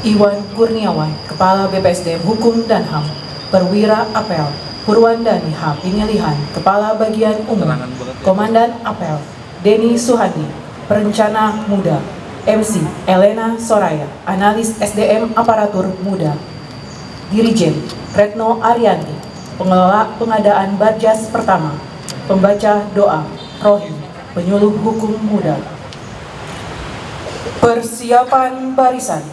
Iwan Kurniawan, Kepala BPSDM Hukum dan HAM. Perwira Apel Purwandani H. Pemilihan, Kepala Bagian Umum. Komandan Apel Denny Suhandi, Perencana Muda. MC Elena Soraya, Analis SDM Aparatur Muda. Dirijen Retno Arianti, Pengelola Pengadaan Barjas Pertama. Pembaca doa Rohim, Penyuluh Hukum Muda. Persiapan barisan.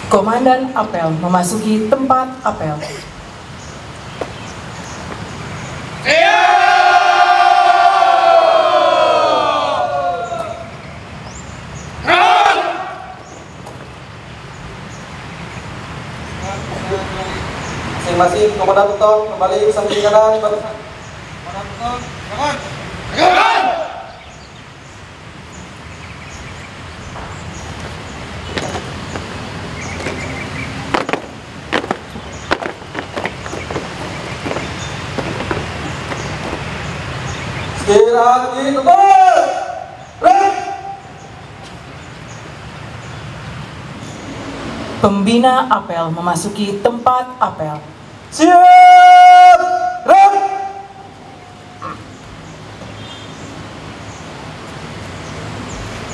Komandan apel memasuki tempat apel. Masing-masing komandan beton kembali samping kanan. Komandan beton, kanan. Istirahat di tempat. Pembina apel memasuki tempat apel. Siap.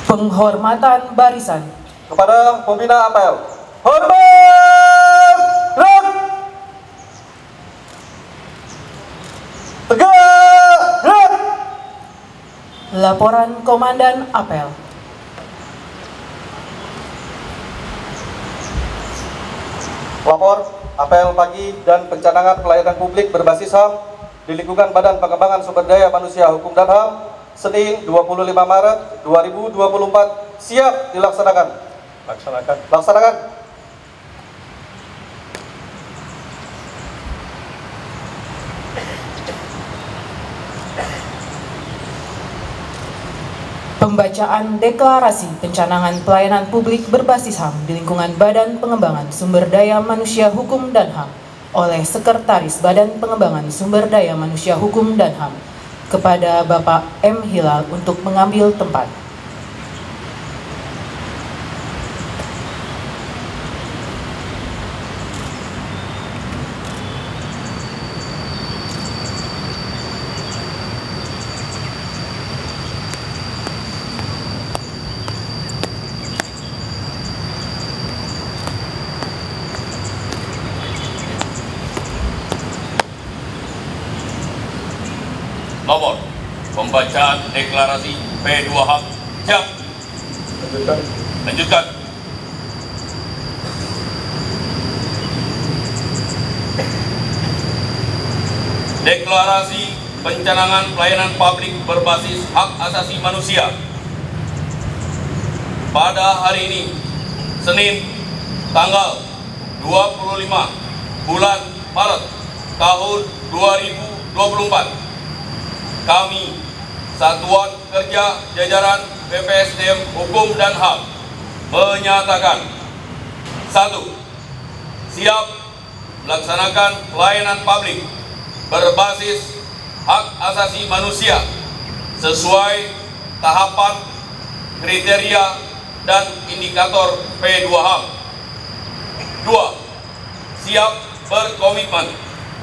Penghormatan barisan. Kepada pembina apel. Hormat. Tegak. Laporan Komandan apel. Lapor apel pagi dan pencanangan pelayanan publik berbasis HAM di lingkungan Badan Pengembangan Sumber Daya Manusia Hukum dan HAM, Senin 25 Maret 2024, siap dilaksanakan. Laksanakan. Pembacaan deklarasi pencanangan pelayanan publik berbasis HAM di lingkungan Badan Pengembangan Sumber Daya Manusia Hukum dan HAM oleh Sekretaris Badan Pengembangan Sumber Daya Manusia Hukum dan HAM kepada Bapak M. Hilal untuk mengambil tempat. Nomor pembacaan deklarasi P2 HAM. Siap. Lanjutkan. Deklarasi pencanangan pelayanan publik berbasis hak asasi manusia. Pada hari ini, Senin, tanggal 25 bulan Maret tahun 2024. Kami, Satuan Kerja Jajaran BPSDM Hukum dan HAM, menyatakan: 1. Siap melaksanakan pelayanan publik berbasis hak asasi manusia sesuai tahapan, kriteria, dan indikator P2 HAM. 2. Siap berkomitmen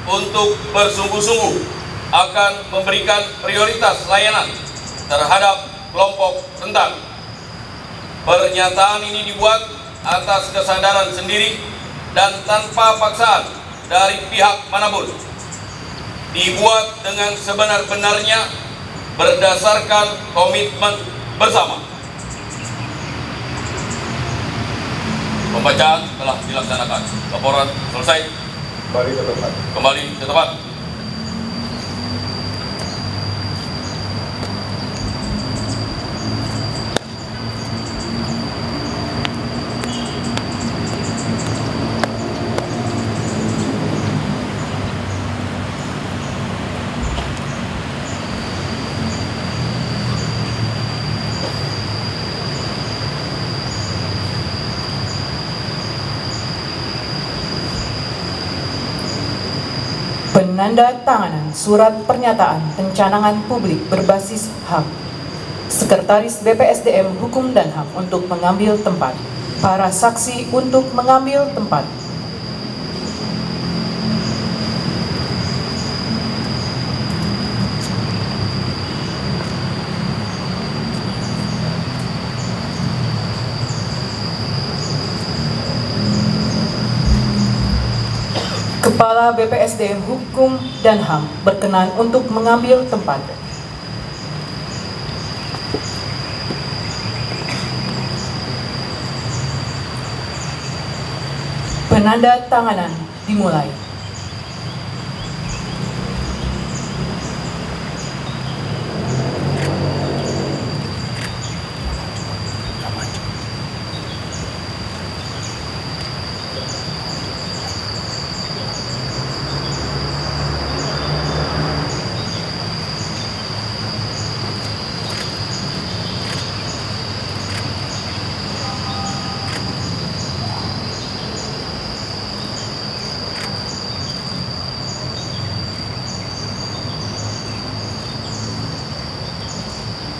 untuk bersungguh-sungguh akan memberikan prioritas layanan terhadap kelompok rentan. Pernyataan ini dibuat atas kesadaran sendiri dan tanpa paksaan dari pihak manapun. Dibuat dengan sebenar-benarnya berdasarkan komitmen bersama. Pembacaan telah dilaksanakan. Laporan selesai. Kembali ke tempat. Penanda tanganan surat pernyataan pencanangan publik berbasis HAM Sekretaris BPSDM Hukum dan HAM untuk mengambil tempat. Para saksi untuk mengambil tempat. Kepala BPSDM Hukum dan HAM berkenan untuk mengambil tempat. Penanda tanganan dimulai.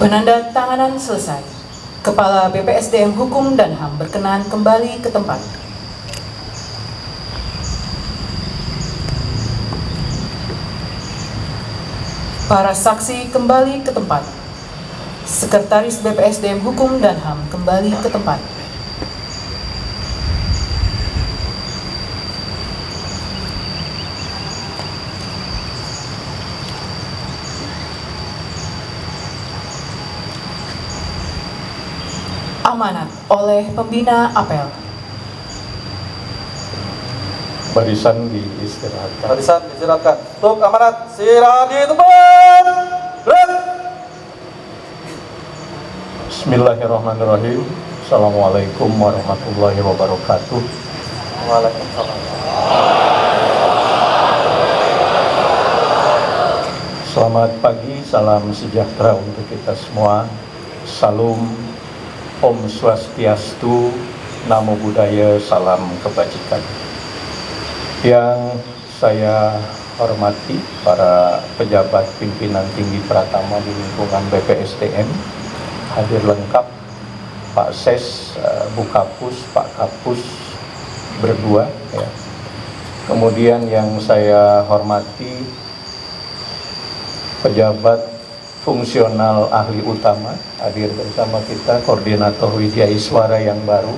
Penanda tanganan selesai. Kepala BPSDM Hukum dan HAM berkenan kembali ke tempat. Para saksi kembali ke tempat. Sekretaris BPSDM Hukum dan HAM kembali ke tempat. Amanat oleh pembina apel. Barisan diistirahatkan. Barisan diistirahatkan. Untuk amanat, istirahat di tempat. Berat. Bismillahirrahmanirrahim. Assalamualaikum warahmatullahi wabarakatuh. Waalaikumsalam. Selamat pagi, salam sejahtera untuk kita semua. Salam Om Swastiastu, Namo Buddhaya, salam kebajikan. Yang saya hormati para pejabat pimpinan tinggi Pratama di lingkungan BPSDM, hadir lengkap Pak Ses, Bu Kapus, Pak Kapus berdua. Ya. Kemudian yang saya hormati pejabat fungsional ahli utama hadir bersama kita, koordinator Widya Iswara yang baru,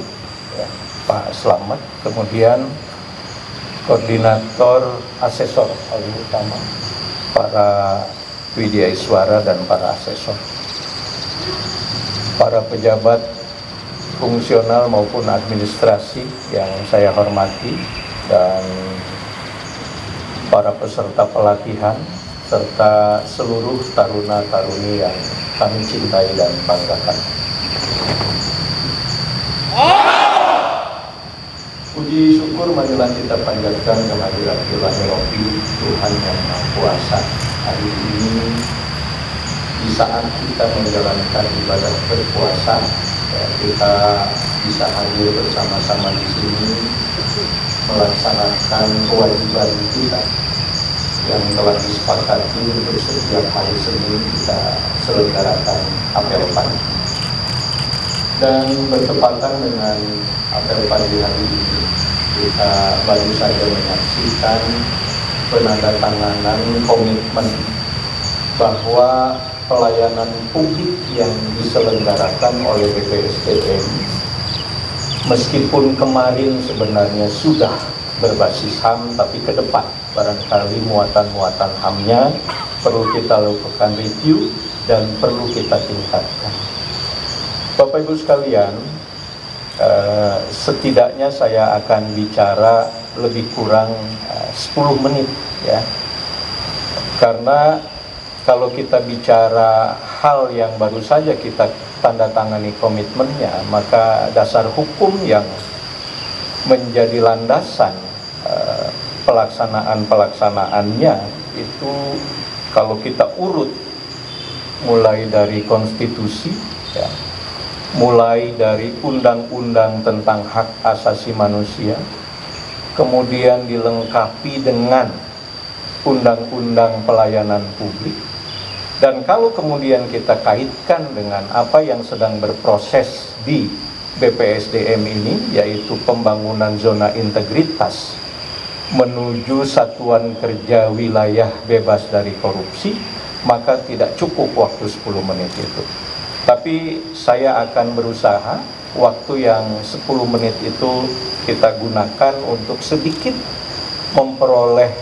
ya, Pak Slamet, kemudian koordinator asesor ahli utama, para Widya Iswara dan para asesor, para pejabat fungsional maupun administrasi yang saya hormati, dan para peserta pelatihan serta seluruh taruna-taruni yang kami cintai dan banggakan. Puji syukur marilah kita panjatkan kehadirat Ilahi Rabbi, Tuhan yang Maha Kuasa. Hari ini di saat kita menjalankan ibadah berpuasa, ya, kita bisa hadir bersama-sama di sini melaksanakan kewajiban kita yang telah disepakati untuk setiap hari Senin kita selenggarakan apel pagi. Dan bertepatan dengan apel pagi hari ini, kita baru saja menyaksikan penandatanganan komitmen bahwa pelayanan publik yang diselenggarakan oleh BPSDM, meskipun kemarin sebenarnya sudah berbasis HAM, tapi ke depan barangkali muatan-muatan HAM-nya perlu kita lakukan review dan perlu kita tingkatkan. Bapak Ibu sekalian, setidaknya saya akan bicara lebih kurang 10 menit, ya, karena kalau kita bicara hal yang baru saja kita tanda tangani komitmennya, maka dasar hukum yang menjadi landasan pelaksanaan-pelaksanaannya itu kalau kita urut mulai dari konstitusi, ya, mulai dari undang-undang tentang hak asasi manusia, kemudian dilengkapi dengan undang-undang pelayanan publik, Dan kalau kemudian kita kaitkan dengan apa yang sedang berproses di BPSDM ini, yaitu pembangunan zona integritas menuju satuan kerja wilayah bebas dari korupsi, maka tidak cukup waktu 10 menit itu. Tapi saya akan berusaha waktu yang 10 menit itu kita gunakan untuk sedikit memperoleh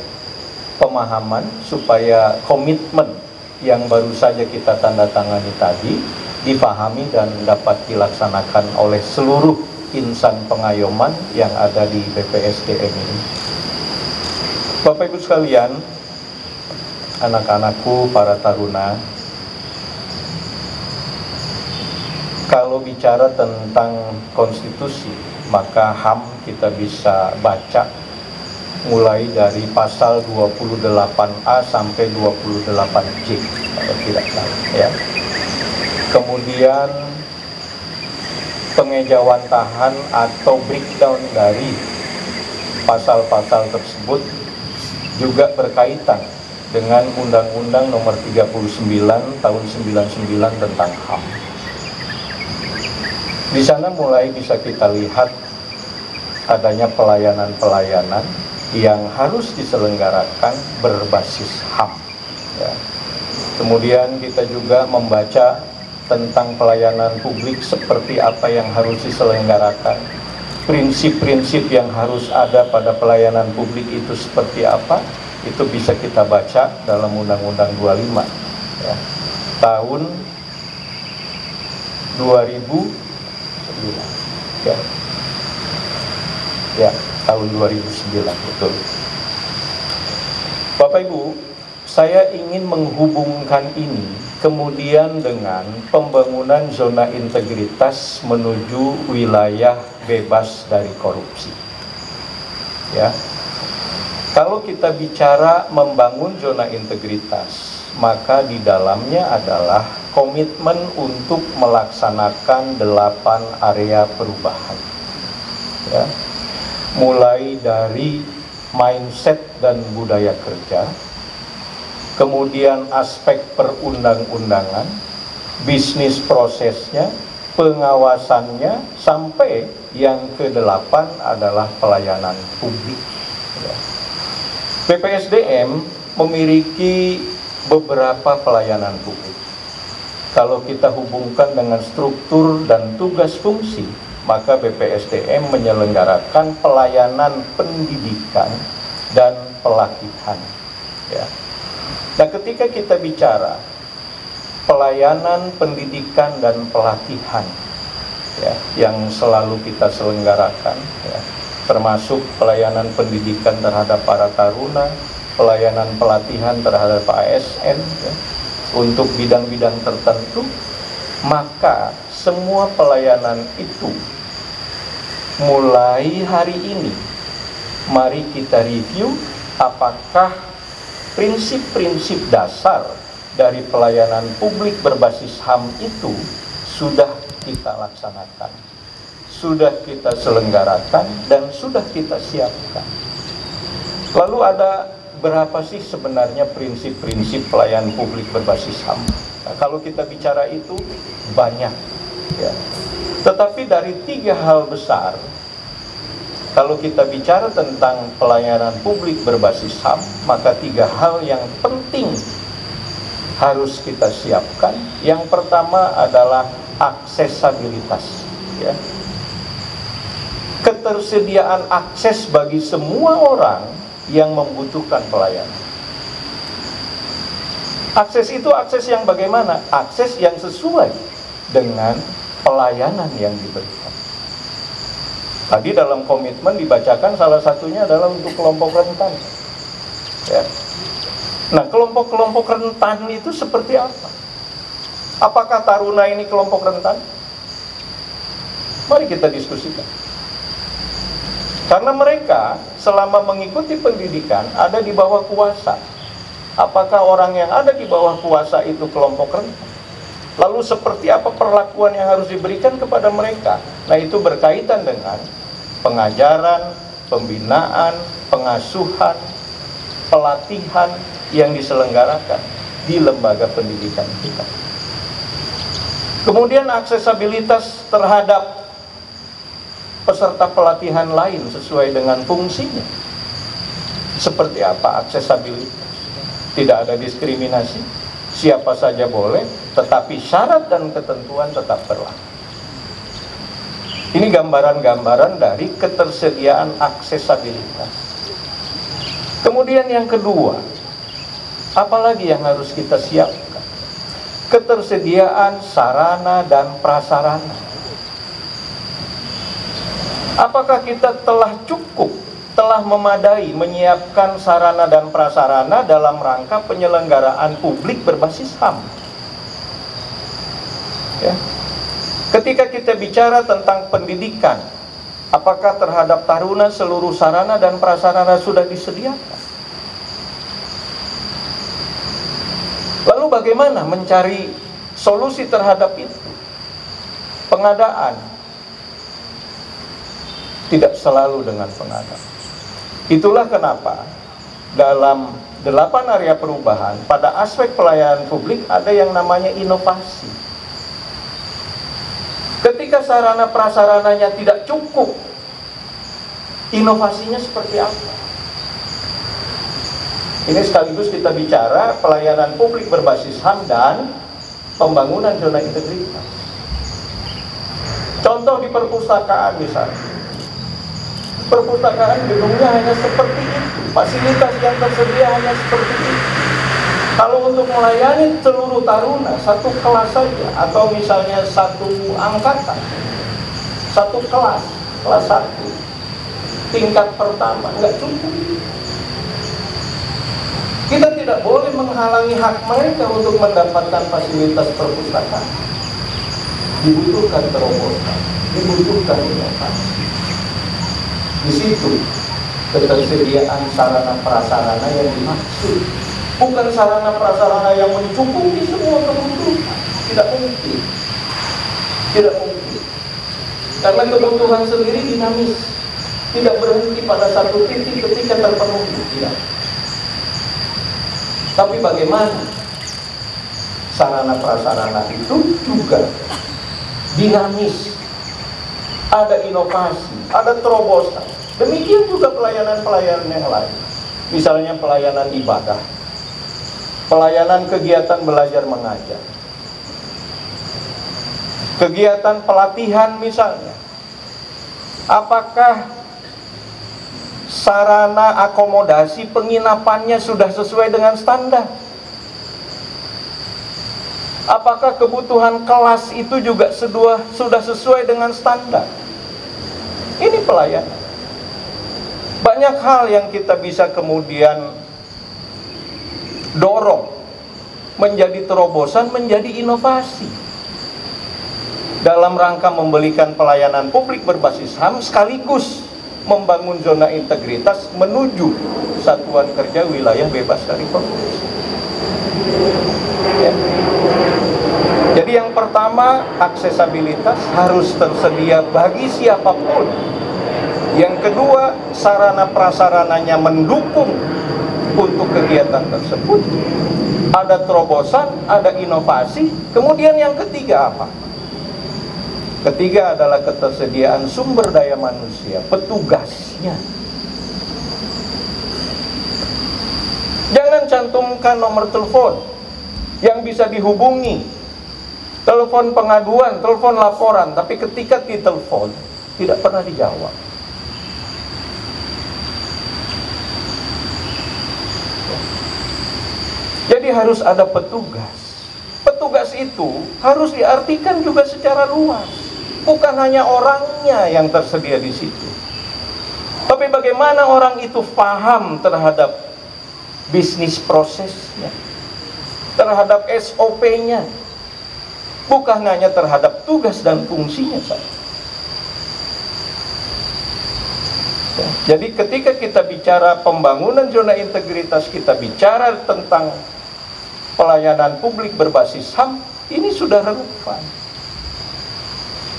pemahaman supaya komitmen yang baru saja kita tanda tangani tadi dipahami dan dapat dilaksanakan oleh seluruh insan pengayoman yang ada di BPSDM ini. Bapak Ibu sekalian, anak-anakku, para taruna, kalau bicara tentang konstitusi, maka HAM kita bisa baca mulai dari pasal 28A sampai 28J, kalau tidak salah ya. Kemudian pengejawantahan atau breakdown dari pasal-pasal tersebut juga berkaitan dengan Undang-Undang Nomor 39 Tahun 99 tentang HAM. Di sana mulai bisa kita lihat adanya pelayanan-pelayanan yang harus diselenggarakan berbasis HAM. Ya. Kemudian kita juga membaca tentang pelayanan publik seperti apa yang harus diselenggarakan, prinsip-prinsip yang harus ada pada pelayanan publik itu seperti apa, itu bisa kita baca dalam Undang-Undang 25 ya, tahun 2009 ya. Ya, tahun 2009, betul. Bapak Ibu, saya ingin menghubungkan ini kemudian dengan pembangunan zona integritas menuju wilayah bebas dari korupsi. Ya. Kalau kita bicara membangun zona integritas, maka di dalamnya adalah komitmen untuk melaksanakan 8 area perubahan. Ya. Mulai dari mindset dan budaya kerja, kemudian aspek perundang-undangan, bisnis prosesnya, pengawasannya, sampai yang ke-8 adalah pelayanan publik. BPSDM memiliki beberapa pelayanan publik. Kalau kita hubungkan dengan struktur dan tugas fungsi, maka BPSDM menyelenggarakan pelayanan pendidikan dan pelatihan. Ya. Nah, ketika kita bicara pelayanan pendidikan dan pelatihan, ya, yang selalu kita selenggarakan, ya, termasuk pelayanan pendidikan terhadap para taruna, pelayanan pelatihan terhadap ASN, ya, untuk bidang-bidang tertentu, maka semua pelayanan itu mulai hari ini mari kita review apakah prinsip-prinsip dasar dari pelayanan publik berbasis HAM itu sudah kita laksanakan, sudah kita selenggarakan, dan sudah kita siapkan. Lalu ada berapa sih sebenarnya prinsip-prinsip pelayanan publik berbasis HAM? Nah, kalau kita bicara itu banyak, ya. Tetapi dari 3 hal besar, kalau kita bicara tentang pelayanan publik berbasis HAM, maka 3 hal yang penting harus kita siapkan. Yang pertama adalah aksesabilitas, ya. Ketersediaan akses bagi semua orang yang membutuhkan pelayanan. Akses itu akses yang bagaimana? Akses yang sesuai dengan pelayanan yang diberikan. Tadi dalam komitmen dibacakan salah satunya adalah untuk kelompok rentan. Ya. Nah, kelompok-kelompok rentan itu seperti apa? Apakah taruna ini kelompok rentan? Mari kita diskusikan. Karena mereka selama mengikuti pendidikan ada di bawah kuasa. Apakah orang yang ada di bawah kuasa itu kelompok rentan? Lalu seperti apa perlakuan yang harus diberikan kepada mereka? Nah, itu berkaitan dengan pengajaran, pembinaan, pengasuhan, pelatihan yang diselenggarakan. di lembaga pendidikan kita. Kemudian aksesabilitas terhadap peserta pelatihan lain sesuai dengan fungsinya. Seperti apa aksesabilitas? Tidak ada diskriminasi, siapa saja boleh, tetapi syarat dan ketentuan tetap berlaku. Ini gambaran-gambaran dari ketersediaan aksesabilitas. Kemudian yang kedua, apalagi yang harus kita siapkan? Ketersediaan sarana dan prasarana. Apakah kita telah cukup, telah memadai menyiapkan sarana dan prasarana dalam rangka penyelenggaraan publik berbasis HAM? Ya. Ketika kita bicara tentang pendidikan, apakah terhadap taruna seluruh sarana dan prasarana sudah disediakan? Lalu bagaimana mencari solusi terhadap itu? Pengadaan tidak selalu dengan pengadaan. Itulah kenapa dalam 8 area perubahan pada aspek pelayanan publik ada yang namanya inovasi. Ketika sarana prasarananya tidak cukup, inovasinya seperti apa? Ini sekaligus kita bicara pelayanan publik berbasis HAM dan pembangunan zona integritas. Contoh di perpustakaan misalnya. Perpustakaan gedungnya hanya seperti itu, fasilitas yang tersedia hanya seperti itu. Kalau untuk melayani seluruh taruna, satu kelas saja, atau misalnya satu angkatan, satu kelas 1, tingkat pertama, nggak cukup. Kita tidak boleh menghalangi hak mereka untuk mendapatkan fasilitas perpustakaan. Dibutuhkan terobosan, dibutuhkan inovasi. Di situ ketersediaan sarana prasarana yang dimaksud, bukan sarana prasarana yang mencukupi semua kebutuhan. Tidak mungkin. Tidak mungkin. Karena kebutuhan sendiri dinamis, tidak berhenti pada satu titik ketika terpenuhi. Tidak. Tapi bagaimana sarana prasarana itu juga dinamis, ada inovasi, ada terobosan. Demikian juga pelayanan-pelayanan yang lain. Misalnya pelayanan ibadah, pelayanan kegiatan belajar mengajar, kegiatan pelatihan misalnya. Apakah sarana akomodasi penginapannya sudah sesuai dengan standar? Apakah kebutuhan kelas itu juga sudah sesuai dengan standar? Ini pelayanan. Banyak hal yang kita bisa kemudian dorong menjadi terobosan, menjadi inovasi dalam rangka memberikan pelayanan publik berbasis HAM sekaligus membangun zona integritas menuju satuan kerja wilayah bebas dari korupsi. Ya. Jadi yang pertama, aksesabilitas harus tersedia bagi siapapun. Yang kedua, sarana prasarananya mendukung untuk kegiatan tersebut. Ada terobosan, ada inovasi. Kemudian yang ketiga apa? Ketiga adalah ketersediaan sumber daya manusia, petugasnya. Jangan cantumkan nomor telepon yang bisa dihubungi, telepon pengaduan, telepon laporan, tapi ketika ditelepon tidak pernah dijawab. Jadi harus ada petugas. Petugas itu harus diartikan juga secara luas. Bukan hanya orangnya yang tersedia di situ, tapi bagaimana orang itu paham terhadap bisnis prosesnya, terhadap SOP-nya, bukan hanya terhadap tugas dan fungsinya saja. Jadi ketika kita bicara pembangunan zona integritas, kita bicara tentang pelayanan publik berbasis HAM, ini sudah relevan.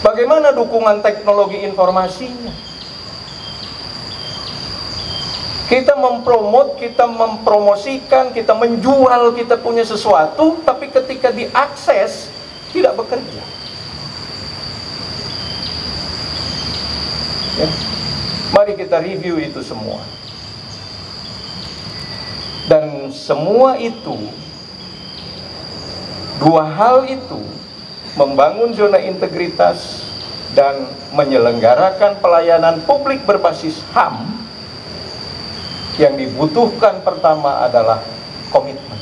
Bagaimana dukungan teknologi informasinya? Kita kita mempromosikan, kita menjual, kita punya sesuatu, tapi ketika diakses, tidak bekerja. Ya. Mari kita review itu semua. Dan semua itu, dua hal itu, membangun zona integritas dan menyelenggarakan pelayanan publik berbasis HAM, yang dibutuhkan pertama adalah komitmen.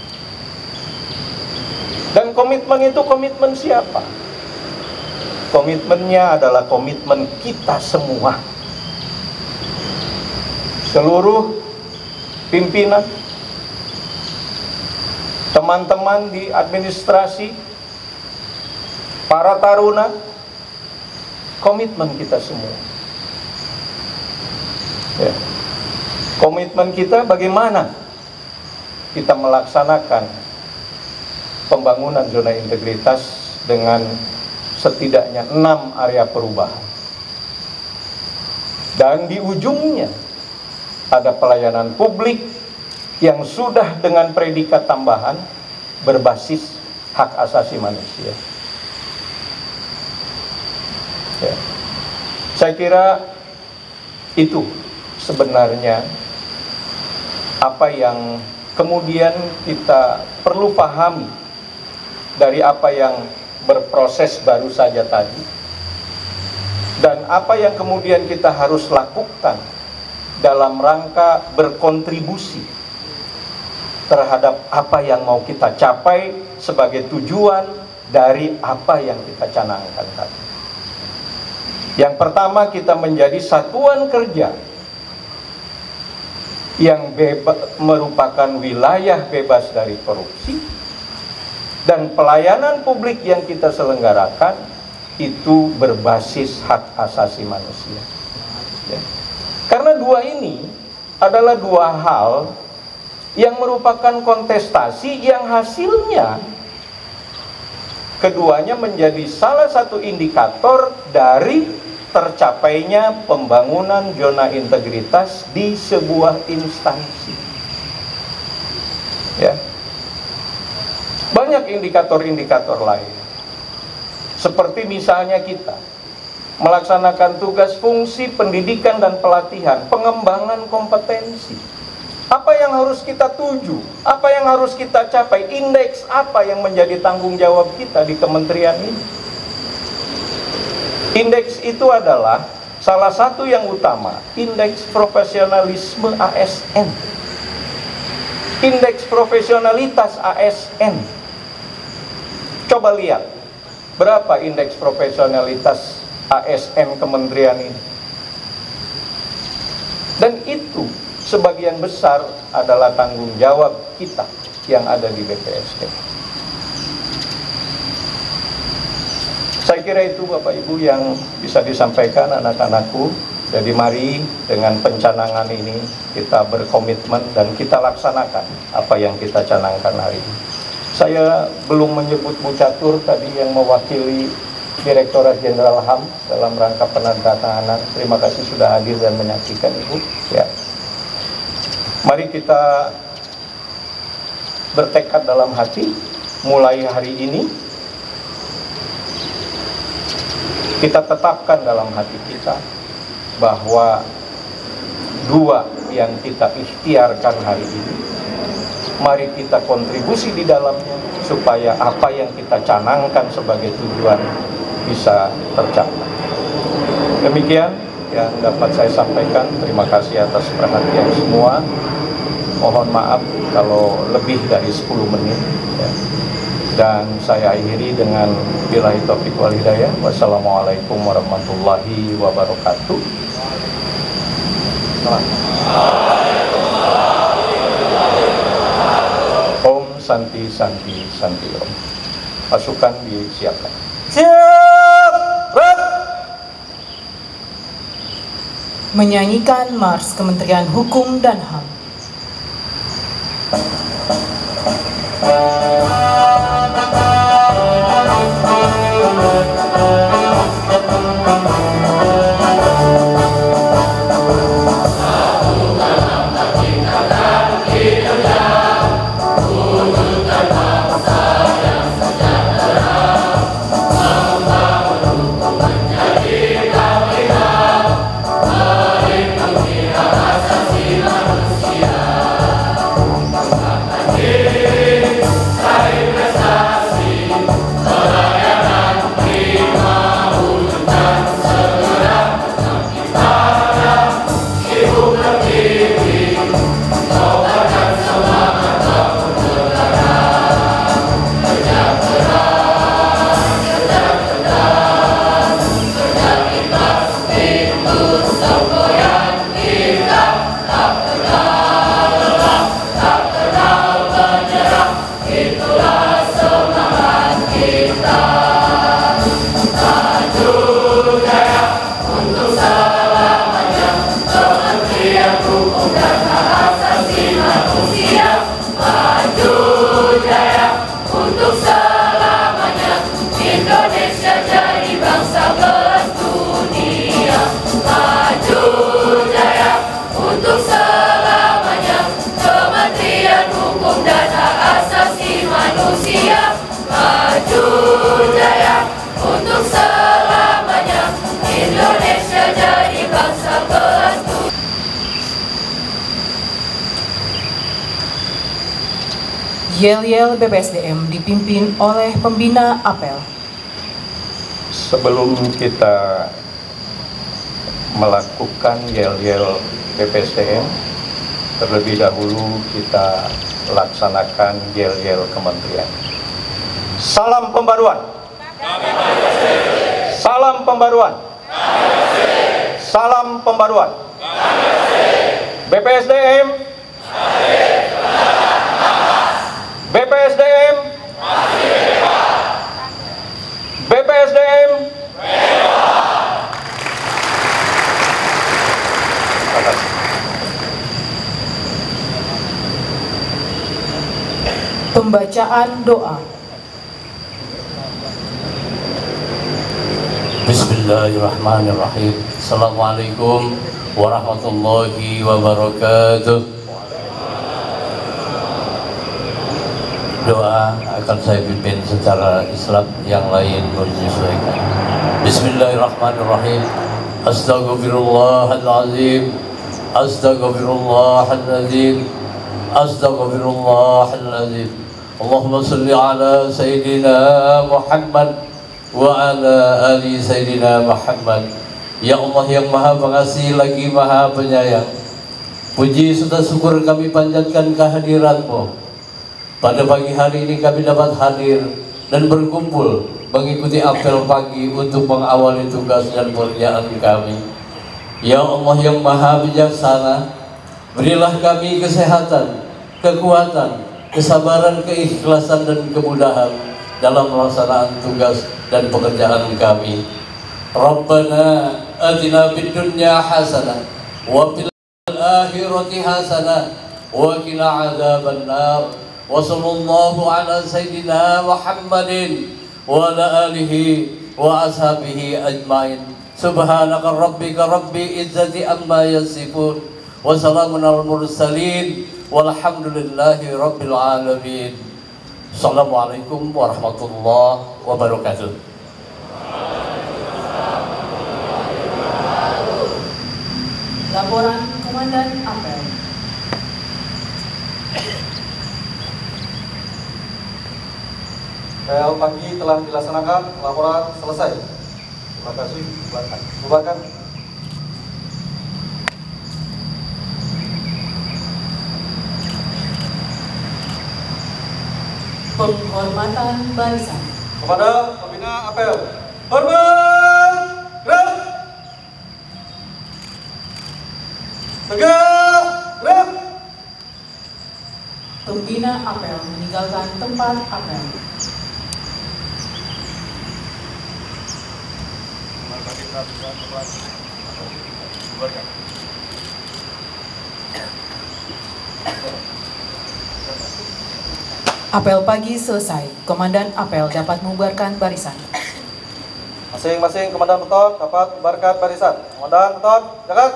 Dan komitmen itu komitmen siapa? Komitmennya adalah komitmen kita semua. Seluruh pimpinan, teman-teman di administrasi, para taruna, komitmen kita semua. Ya. Komitmen kita bagaimana kita melaksanakan pembangunan zona integritas dengan setidaknya 6 area perubahan. Dan di ujungnya ada pelayanan publik yang sudah dengan predikat tambahan berbasis hak asasi manusia. Ya. Saya kira itu sebenarnya apa yang kemudian kita perlu pahami dari apa yang berproses baru saja tadi, dan apa yang kemudian kita harus lakukan dalam rangka berkontribusi terhadap apa yang mau kita capai sebagai tujuan dari apa yang kita canangkan tadi. Yang pertama, kita menjadi satuan kerja yang merupakan wilayah bebas dari korupsi, dan pelayanan publik yang kita selenggarakan itu berbasis hak asasi manusia. Ya. Karena dua ini adalah dua hal yang merupakan kontestasi yang hasilnya keduanya menjadi salah satu indikator dari tercapainya pembangunan zona integritas di sebuah instansi. Ya. Banyak indikator-indikator lain. Seperti misalnya kita melaksanakan tugas fungsi pendidikan dan pelatihan, pengembangan kompetensi. Apa yang harus kita tuju? Apa yang harus kita capai? Indeks apa yang menjadi tanggung jawab kita di kementerian ini? Indeks itu adalah salah satu yang utama, indeks profesionalisme ASN. Indeks profesionalitas ASN. Coba lihat, berapa indeks profesionalitas ASN kementerian ini? Dan itu sebagian besar adalah tanggung jawab kita yang ada di BPSD. Saya kira itu Bapak Ibu yang bisa disampaikan anak-anakku. Jadi mari dengan pencanangan ini kita berkomitmen dan kita laksanakan apa yang kita canangkan hari ini. Saya belum menyebut Bu Catur tadi yang mewakili Direktorat Jenderal HAM dalam rangka penandatanganan. Terima kasih sudah hadir dan menyaksikan Ibu. Ya. Mari kita bertekad dalam hati mulai hari ini. Kita tetapkan dalam hati kita bahwa dua yang kita ikhtiarkan hari ini, mari kita kontribusi di dalamnya supaya apa yang kita canangkan sebagai tujuan bisa tercapai. Demikian yang dapat saya sampaikan. Terima kasih atas perhatian semua. Mohon maaf kalau lebih dari 10 menit. Ya. Dan saya akhiri dengan billahi taufiq wal hidayah. Wassalamualaikum warahmatullahi wabarakatuh. Om Santi Santi Santi Om. Pasukan disiapkan. Siap! Menyanyikan Mars Kementerian Hukum dan HAM. Yel-yel BPSDM dipimpin oleh pembina apel. Sebelum kita melakukan yel-yel BPSDM, terlebih dahulu kita laksanakan yel-yel kementerian. Salam pembaruan. Salam pembaruan. Salam pembaruan. BPSDM. BPSDM. BPSDM. Terima kasih. Pembacaan doa. Bismillahirrahmanirrahim. Assalamualaikum warahmatullahi wabarakatuh. Doa akan saya pimpin secara Islam, yang lain menyesuaikan. Bismillahirrahmanirrahim. Astaghfirullahaladzim. Astaghfirullahaladzim. Astaghfirullahaladzim. Allahumma salli ala Sayyidina Muhammad wa ala ali Sayyidina Muhammad. Ya Allah yang maha pengasih lagi maha penyayang, puji serta syukur kami panjatkan kehadirat-Mu. Pada pagi hari ini kami dapat hadir dan berkumpul mengikuti apel pagi untuk mengawali tugas dan pekerjaan kami. Ya Allah yang maha bijaksana, berilah kami kesehatan, kekuatan, kesabaran, keikhlasan dan kemudahan dalam pelaksanaan tugas dan pekerjaan kami. Rabbana atina fid dunya hasanah wa fil akhirati hasanah wa qina adzabannar. Wa sallallahu ala sayyidina Muhammadin wa ala alihi wa ashabihi ajmain. Subhanaka rabbika rabbil izzati amma yasifun wa salamun alal mursalin walhamdulillahi rabbil alamin. Assalamualaikum warahmatullahi wabarakatuh. Laporan Komandan Apel. Apel pagi telah dilaksanakan, laporan selesai. Terima kasih. Bubarkan. Penghormatan barisan. Kepada pembina apel, hormat, gerak, tegak, gerak. Pembina apel meninggalkan tempat apel. Apel pagi selesai. Komandan apel dapat membubarkan barisan. Masing-masing komandan beton dapat membubarkan barisan. Komandan beton, jagat.